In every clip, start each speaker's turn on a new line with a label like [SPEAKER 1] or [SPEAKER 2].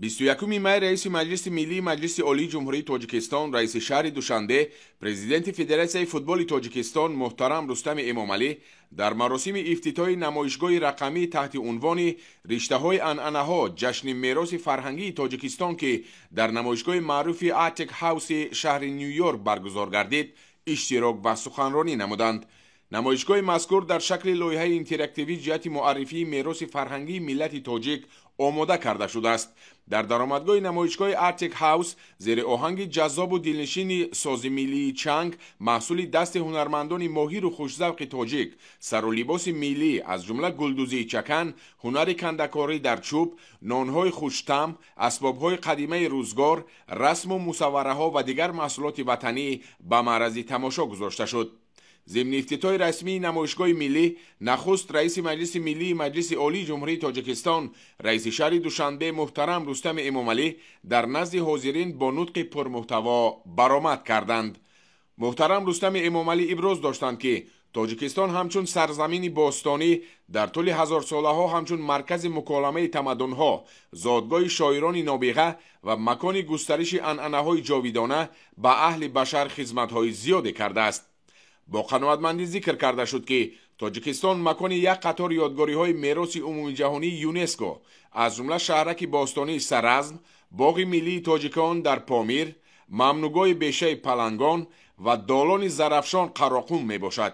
[SPEAKER 1] 21 مای رئیس مجلس ملی مجلس عالی جمهوری تاجیکستان رئیس شهر دوشنبه پرزیدنت فدراسیون فوتبال تاجیکستان محترم رستم امامعلی در مراسم افتتاح نمایشگاه رقمی تحت عنوان رشته‌های عنعنه‌ها جشن میراث فرهنگی تاجیکستان که در نمایشگاه معروف اتک هاوس شهر نیویورک برگزار گردید اشتراک و سخنرانی نمودند. نمایشگاه مذکور در شکل لایحه اینتراکتیوی جهت معرفی میراث فرهنگی ملت تاجیک آماده کرده شده است. در درآمدگاه نمایشگاه اتک هاوس زیر آهنگ جذاب و دلنشین ساز ملی چنگ محصول دست هنرمندان ماهر و خوش‌ذوق تاجیک، سر و لباس ملی از جمله گلدوزی چکن، هنر کنده‌کاری در چوب، نانهای خوش‌طعم، اسباب‌های قدیمی روزگار، رسم و مصوره‌ها و دیگر محصولات وطنی به معرض تماشا گذاشته شد. ضمن افتتاح رسمی نمایشگاه ملی، نخست رئیس مجلس ملی مجلس عالی جمهوری تاجیکستان رئیس شهر دوشنبه محترم رستم امامعلی در نزد حاضرین با نطق پرمحتوا برآمد کردند. محترم رستم امامعلی ابراز داشتند که تاجیکستان همچون سرزمین باستانی در طول هزار ساله ها همچون مرکز مکالمه تمدن ها، زادگاه شاعران نابغه و مکان گسترش عنعنه های جاویدانه به اهل بشر خدمت های زیادی کرده است. با قناعتمندی ذکر کرده شد که تاجیکستان مکان یک قطار یادگاری های میراث عمومی جهانی یونسکو از جمله شهرک باستانی سرزم، باغ ملی تاجیکان در پامیر، ممنوعگاه بیشه پلنگان و دالان زرافشان قراقوم می باشد.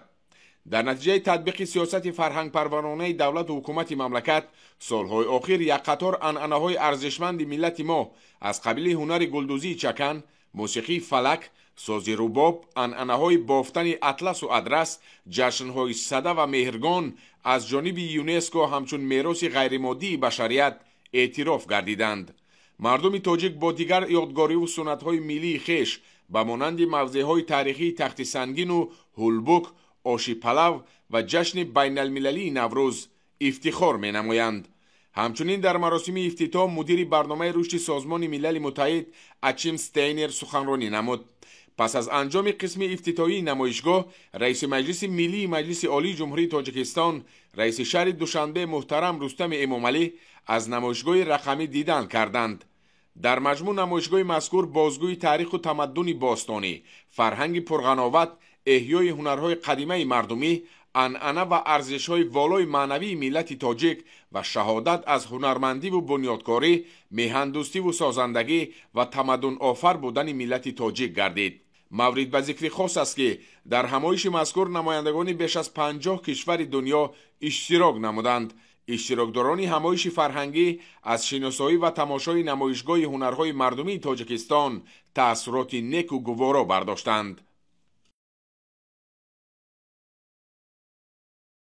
[SPEAKER 1] در نتیجه تطبیق سیاست فرهنگ پرورانه دولت و حکومت مملکت سالهای آخر یک قطار عنعنه‌های ارزشمند ملت ما از قبیل هنر گلدوزی چکن، موسیقی فلک، ساز رباب، عنعنه‌های بافتن اطلس و ادرس، جشن‌های سده و مهرگان از جانب یونسکو همچون میراث غیرمادی بشریت اعتراف گردیدند. مردم تاجیک با دیگر یادگاری و سنت‌های ملی خویش به مانند موضع‌های تاریخی تخت سنگین و هولبوک، آشی پلو و جشن بین المللی نوروز افتخار می‌نمایند. همچنین در مراسم افتتاح مدیر برنامه رشد سازمان ملل متحد اچیم استینر سخنرانی نمود. پس از انجام قسم افتتاحی نمایشگاه، رئیس مجلس ملی مجلس عالی جمهوری تاجیکستان رئیس شهر دوشنبه محترم رستم امامعلی از نمایشگاه رقمی دیدن کردند. در مجموع نمایشگاه مذکور بازگوی تاریخ و تمدن باستانی، فرهنگ پرغناوت، احیای هنرهای قدیمی مردمی، عنعنه و ارزش‌های والای معنوی ملت تاجیک و شهادت از هنرمندی و بنیادکاری، میهندوستی و سازندگی و تمدن آفر بودن ملت تاجیک گردید. مورد به ذکر خاص است که در همایش مذکور نمایندگان بیش از 50 کشور دنیا اشتراک نمودند. اشتراکداران همایش فرهنگی از شناسایی و تماشای نمایشگاه هنرهای مردمی تاجیکستان تأثیرات نیک و گوارا برداشتند.